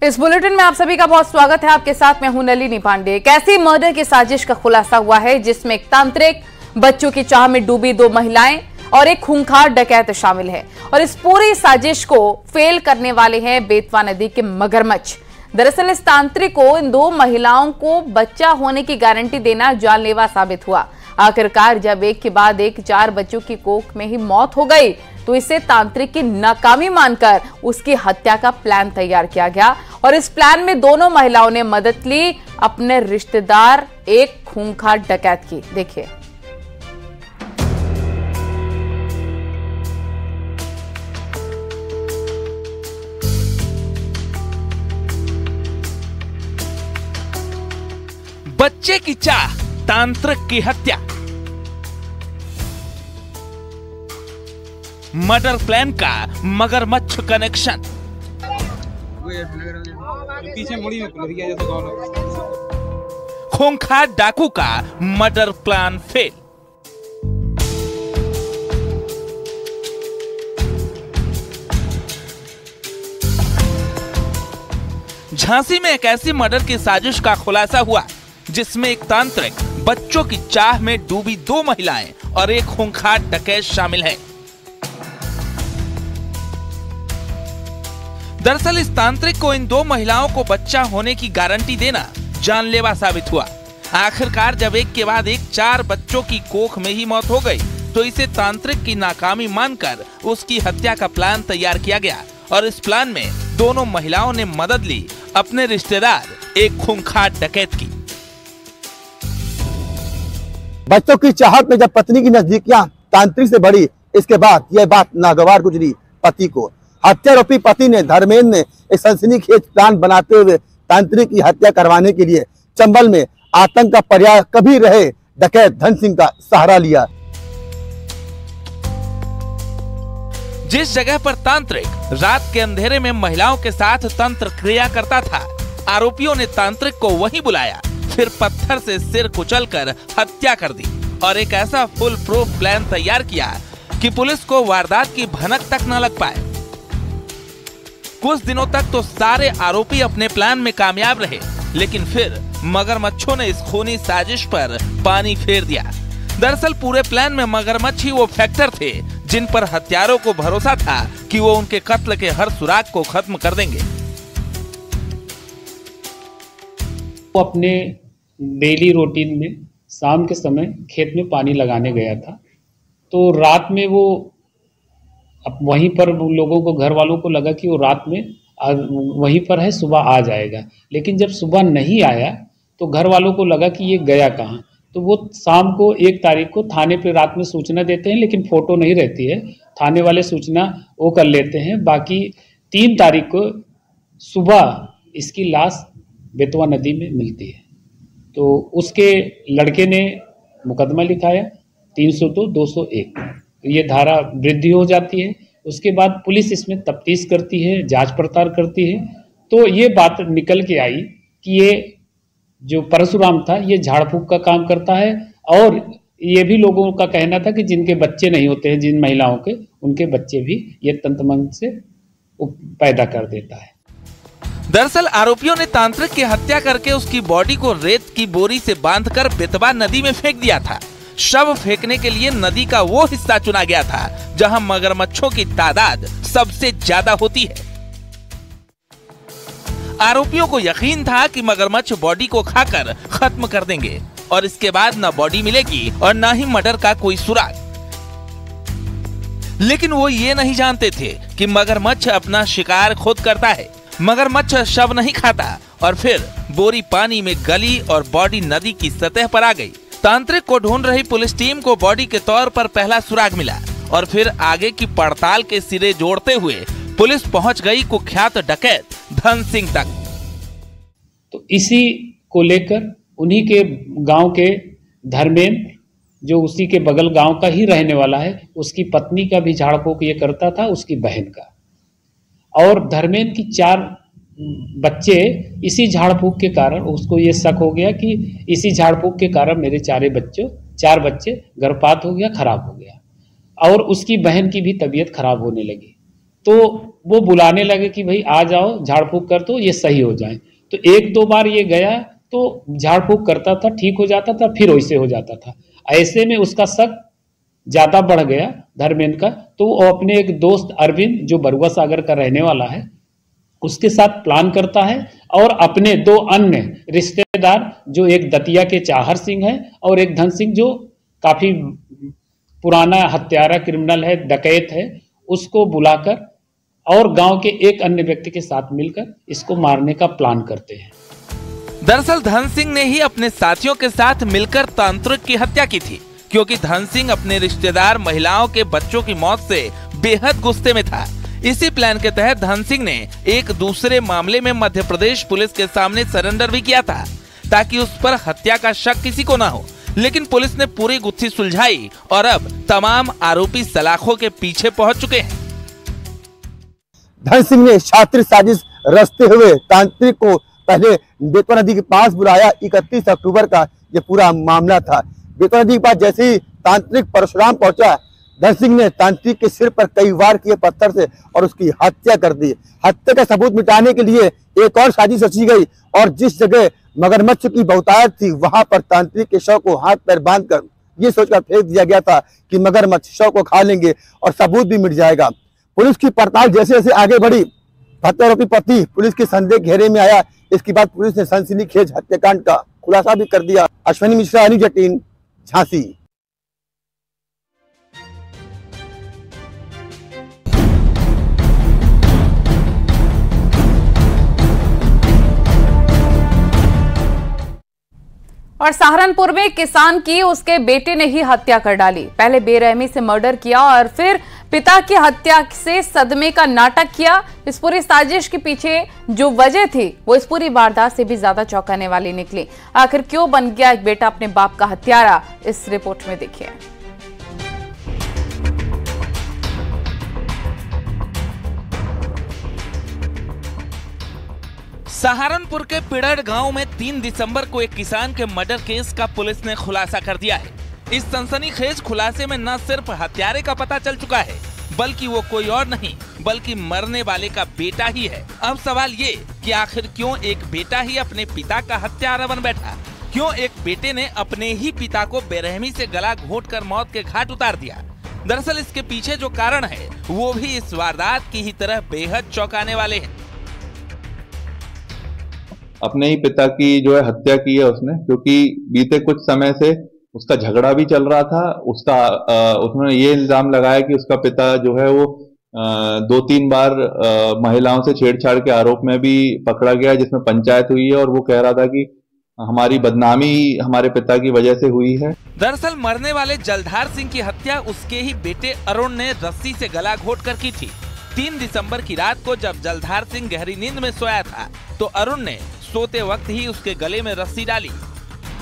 इस बुलेटिन में आप सभी का बहुत स्वागत है। आपके साथ मैं हूं नलिनी पांडे। एक ऐसी मर्डर की साजिश का खुलासा हुआ है जिसमें एक तांत्रिक, बच्चों की चाह में डूबी 2 महिलाएं और एक खूंखार डकैत शामिल है। और इस पूरी साजिश को फेल करने वाले हैं बेतवा नदी के मगरमच्छ। दरअसल इस तांत्रिक को इन 2 महिलाओं को बच्चा होने की गारंटी देना जानलेवा साबित हुआ। आखिरकार जब एक के बाद एक 4 बच्चों की कोख में ही मौत हो गई तो इसे तांत्रिक की नाकामी मानकर उसकी हत्या का प्लान तैयार किया गया। और इस प्लान में दोनों महिलाओं ने मदद ली अपने रिश्तेदार एक खूंखार डकैत की। देखिए। बच्चे की चाह, तांत्रिक की हत्या। मर्डर प्लान का मगरमच्छ कनेक्शन। खूंखार डाकू का मर्डर प्लान फेल। झांसी में एक ऐसी मर्डर की साजिश का खुलासा हुआ जिसमें एक तांत्रिक, बच्चों की चाह में डूबी 2 महिलाएं और एक खूंखार डकैत शामिल है। दरअसल इस तांत्रिक को इन 2 महिलाओं को बच्चा होने की गारंटी देना जानलेवा साबित हुआ। आखिरकार जब एक के बाद एक 4 बच्चों की कोख में ही मौत हो गई तो इसे तांत्रिक की नाकामी मानकर उसकी हत्या का प्लान तैयार किया गया। और इस प्लान में दोनों महिलाओं ने मदद ली अपने रिश्तेदार एक खूंखार डकैत की। बच्चों की चाहत में जब पत्नी की नजदीकियां तांत्रिक से बढ़ी, इसके बाद यह बात नागवार गुजरी पति को। हत्यारोपी पति ने, धर्मेंद्र ने एक सनसनीखेज प्लान बनाते हुए तांत्रिक की हत्या करवाने के लिए चंबल में आतंक का पर्याय कभी रहे डकैत धन सिंह का सहारा लिया। जिस जगह पर तांत्रिक रात के अंधेरे में महिलाओं के साथ तंत्र क्रिया करता था, आरोपियों ने तांत्रिक को वहीं बुलाया, फिर पत्थर से सिर कुचलकर हत्या कर दी और एक ऐसा फुल प्रूफ प्लान तैयार किया कि पुलिस को वारदात की भनक तक न लग पाए। कुछ दिनों तक तो सारे आरोपी अपने प्लान में कामयाब रहे, लेकिन फिर मगरमच्छों ने इस खूनी साजिश पर पानी फेर दिया। दरअसल पूरे प्लान में मगरमच्छ ही वो फैक्टर थे जिन पर हत्यारों को भरोसा था कि वो उनके कत्ल के हर सुराग को खत्म कर देंगे। वो अपने डेली रूटीन में शाम के समय खेत में पानी लगाने गया था, तो रात में वो अब वहीं पर लोगों को, घर वालों को लगा कि वो रात में वहीं पर है, सुबह आ जाएगा। लेकिन जब सुबह नहीं आया तो घर वालों को लगा कि ये गया कहाँ। तो वो शाम को 1 तारीख को थाने पे रात में सूचना देते हैं, लेकिन फोटो नहीं रहती है। थाने वाले सूचना वो कर लेते हैं। बाकी 3 तारीख को सुबह इसकी लाश बेतवा नदी में मिलती है। तो उसके लड़के ने मुकदमा लिखाया 302, 201, तो ये धारा वृद्धि हो जाती है। उसके बाद पुलिस इसमें तफ्तीश करती है, जांच पड़ताल करती है। तो ये बात निकल के आई कि ये जो परशुराम था ये झाड़ फूक का काम करता है। और ये भी लोगों का कहना था कि जिनके बच्चे नहीं होते हैं, जिन महिलाओं के, उनके बच्चे भी ये तंत्र मंत्र से पैदा कर देता है। दरअसल आरोपियों ने तांत्रिक की हत्या करके उसकी बॉडी को रेत की बोरी से बांधकर बेतवा नदी में फेंक दिया था। शव फेंकने के लिए नदी का वो हिस्सा चुना गया था जहां मगरमच्छों की तादाद सबसे ज्यादा होती है। आरोपियों को यकीन था कि मगरमच्छ बॉडी को खाकर खत्म कर देंगे और इसके बाद न बॉडी मिलेगी और न ही मर्डर का कोई सुराग। लेकिन वो ये नहीं जानते थे कि मगरमच्छ अपना शिकार खुद करता है। मगरमच्छ शव नहीं खाता और फिर बोरी पानी में गली और बॉडी नदी की सतह पर आ गई। तांत्रिक को ढूंढ रही पुलिस टीम को बॉडी के तौर पर पहला सुराग मिला और फिर आगे की पड़ताल के सिरे जोड़ते हुए पुलिस पहुंच गई कुख्यात डकैत धन सिंह तक। तो इसी को लेकर उन्हीं के गांव के धर्मेंद्र, जो उसी के बगल गांव का ही रहने वाला है, उसकी पत्नी का भी झाड़ फूक ये करता था, उसकी बहन का। और धर्मेंद्र की 4 बच्चे इसी झाड़ फूक के कारण उसको ये शक हो गया कि इसी झाड़ फूक के कारण मेरे 4 बच्चे गर्भपात हो गया, खराब हो गया। और उसकी बहन की भी तबीयत खराब होने लगी। तो वो बुलाने लगे कि भाई आ जाओ, झाड़ फूक कर दो, ये सही हो जाए। तो एक दो बार ये गया तो झाड़ फूक करता था, ठीक हो जाता था, फिर वैसे हो जाता था। ऐसे में उसका शक ज्यादा बढ़ गया धर्मेंद्र का। तो वो अपने एक दोस्त अरविंद, जो बरुआ सागर का रहने वाला है, उसके साथ प्लान करता है और अपने दो अन्य रिश्तेदार, जो एक दतिया के चाहर सिंह है और एक धन सिंह, जो काफी पुराना हत्यारा क्रिमिनल है, डकैत है, उसको बुलाकर और गांव के एक अन्य व्यक्ति के साथ मिलकर इसको मारने का प्लान करते हैं। दरअसल धन सिंह ने ही अपने साथियों के साथ मिलकर तांत्रिक की हत्या की थी, क्योंकि धन सिंह अपने रिश्तेदार महिलाओं के बच्चों की मौत से बेहद गुस्से में था। इसी प्लान के तहत धन सिंह ने एक दूसरे मामले में मध्य प्रदेश पुलिस के सामने सरेंडर भी किया था, ताकि उस पर हत्या का शक किसी को न हो। लेकिन पुलिस ने पूरी गुत्थी सुलझाई और अब तमाम आरोपी सलाखों के पीछे पहुंच चुके हैं। धन सिंह ने छात्र साजिश रचते हुए तांत्रिक को पहले बेतवा नदी के पास बुलाया। 31 अक्टूबर का ये पूरा मामला था। बेतवा नदी के पास जैसे ही तांत्रिक परशुराम पहुंचा, धन सिंह ने तांत्रिक के सिर पर कई वार किए पत्थर से और उसकी हत्या कर दी। हत्या का सबूत मिटाने के लिए एक और साजिश रची गई और जिस जगह मगरमच्छ की बहुतायत थी, वहां पर तांत्रिक के शव को हाथ पैर बांधकर ये सोचकर फेंक दिया गया था कि मगरमच्छ शव को खा लेंगे और सबूत भी मिट जाएगा। पुलिस की पड़ताल जैसे जैसे आगे बढ़ी, हत्यारोपी पति पुलिस के संदेह घेरे में आया। इसके बाद पुलिस ने सनसनीखेज हत्याकांड का खुलासा भी कर दिया। अश्विनी मिश्रा, न्यूज़ 18, झांसी। और सहारनपुर में किसान की उसके बेटे ने ही हत्या कर डाली। पहले बेरहमी से मर्डर किया और फिर पिता की हत्या से सदमे का नाटक किया। इस पूरी साजिश के पीछे जो वजह थी वो इस पूरी वारदात से भी ज्यादा चौंकाने वाली निकली। आखिर क्यों बन गया एक बेटा अपने बाप का हत्यारा, इस रिपोर्ट में देखिए। सहारनपुर के पिड़ड़ गांव में 3 दिसंबर को एक किसान के मर्डर केस का पुलिस ने खुलासा कर दिया है। इस सनसनीखेज खुलासे में न सिर्फ हत्यारे का पता चल चुका है, बल्कि वो कोई और नहीं बल्कि मरने वाले का बेटा ही है। अब सवाल ये कि आखिर क्यों एक बेटा ही अपने पिता का हत्यारा बन बैठा? क्यों एक बेटे ने अपने ही पिता को बेरहमी से गला घोंटकर मौत के घाट उतार दिया? दरअसल इसके पीछे जो कारण है वो भी इस वारदात की ही तरह बेहद चौंकाने वाले हैं। अपने ही पिता की जो है हत्या की है उसने, क्योंकि बीते कुछ समय से उसका झगड़ा भी चल रहा था। उसने ये इल्जाम लगाया कि उसका पिता जो है वो 2-3 बार महिलाओं से छेड़छाड़ के आरोप में भी पकड़ा गया, जिसमें पंचायत हुई है और वो कह रहा था कि हमारी बदनामी हमारे पिता की वजह से हुई है। दरअसल मरने वाले जलधार सिंह की हत्या उसके ही बेटे अरुण ने रस्सी से गला घोंटकर की थी। 3 दिसंबर की रात को जब जलधार सिंह गहरी नींद में सोया था तो अरुण ने सोते वक्त ही उसके गले में रस्सी डाली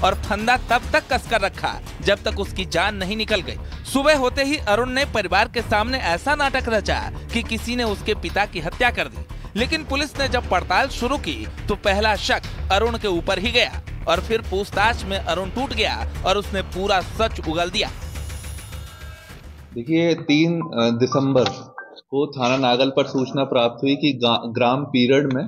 और फंदा तब तक कसकर रखा जब तक उसकी जान नहीं निकल गई। सुबह होते ही अरुण ने परिवार के सामने ऐसा नाटक रचा कि किसी ने उसके पिता की हत्या कर दी। लेकिन पुलिस ने जब पड़ताल शुरू की तो पहला शक अरुण के ऊपर ही गया और फिर पूछताछ में अरुण टूट गया और उसने पूरा सच उगल दिया। देखिए, 3 दिसंबर को थाना नागल पर सूचना प्राप्त हुई कि ग्राम पीरड़ में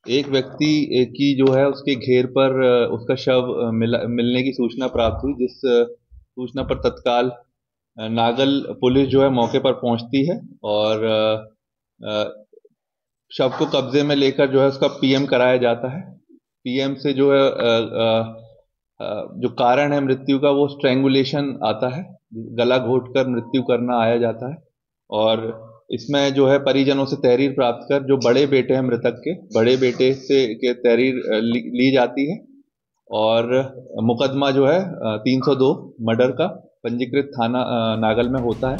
एक व्यक्ति की जो है उसके घेर पर उसका शव मिलने की सूचना प्राप्त हुई। जिस सूचना पर तत्काल नागल पुलिस जो है मौके पर पहुंचती है और शव को कब्जे में लेकर जो है उसका पीएम कराया जाता है। पीएम से जो है जो कारण है मृत्यु का वो स्ट्रैंगुलेशन आता है, गला घोंटकर मृत्यु करना आया जाता है। और इसमें जो है परिजनों से तहरीर प्राप्त कर जो बड़े बेटे हैं मृतक के, बड़े बेटे से के तहरीर ली जाती है और मुकदमा जो है 302 मर्डर का पंजीकृत थाना नागल में होता है।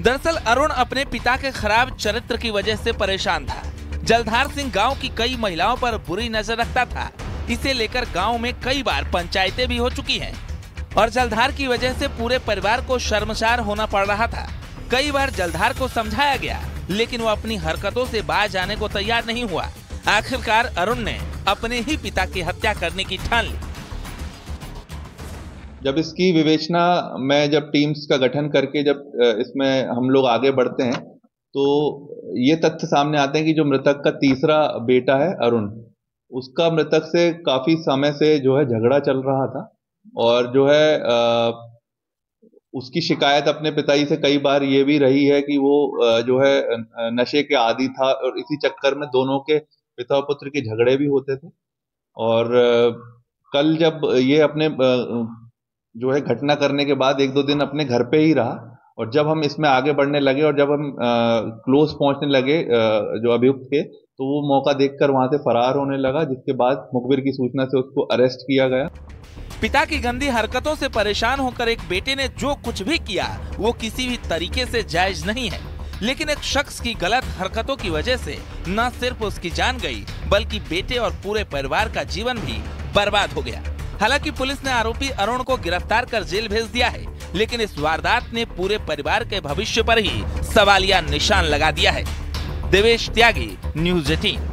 दरअसल अरुण अपने पिता के खराब चरित्र की वजह से परेशान था। जलधार सिंह गांव की कई महिलाओं पर बुरी नजर रखता था। इसे लेकर गांव में कई बार पंचायतें भी हो चुकी हैं और जलधार की वजह से पूरे परिवार को शर्मसार होना पड़ रहा था। कई बार जलधार को समझाया गया लेकिन वो अपनी हरकतों से बाज आने को तैयार नहीं हुआ। आखिरकार अरुण ने अपने ही पिता की हत्या करने की ठान ली। जब इसकी विवेचना में जब टीम्स का गठन करके जब इसमें हम लोग आगे बढ़ते हैं तो ये तथ्य सामने आते हैं कि जो मृतक का तीसरा बेटा है अरुण, उसका मृतक से काफी समय से जो है झगड़ा चल रहा था और जो है उसकी शिकायत अपने पिताजी से कई बार ये भी रही है कि वो जो है नशे के आदी था और इसी चक्कर में दोनों के पिता और पुत्र के झगड़े भी होते थे। और कल जब ये अपने जो है घटना करने के बाद 1-2 दिन अपने घर पे ही रहा और जब हम इसमें आगे बढ़ने लगे और जब हम क्लोज पहुंचने लगे जो अभियुक्त के, तो वो मौका देखकर वहां से फरार होने लगा, जिसके बाद मुखबिर की सूचना से उसको अरेस्ट किया गया। पिता की गंदी हरकतों से परेशान होकर एक बेटे ने जो कुछ भी किया वो किसी भी तरीके से जायज नहीं है, लेकिन एक शख्स की गलत हरकतों की वजह से न सिर्फ उसकी जान गई बल्कि बेटे और पूरे परिवार का जीवन भी बर्बाद हो गया। हालांकि पुलिस ने आरोपी अरुण को गिरफ्तार कर जेल भेज दिया है, लेकिन इस वारदात ने पूरे परिवार के भविष्य पर ही सवालिया निशान लगा दिया है। देवेश त्यागी, न्यूज़ 18।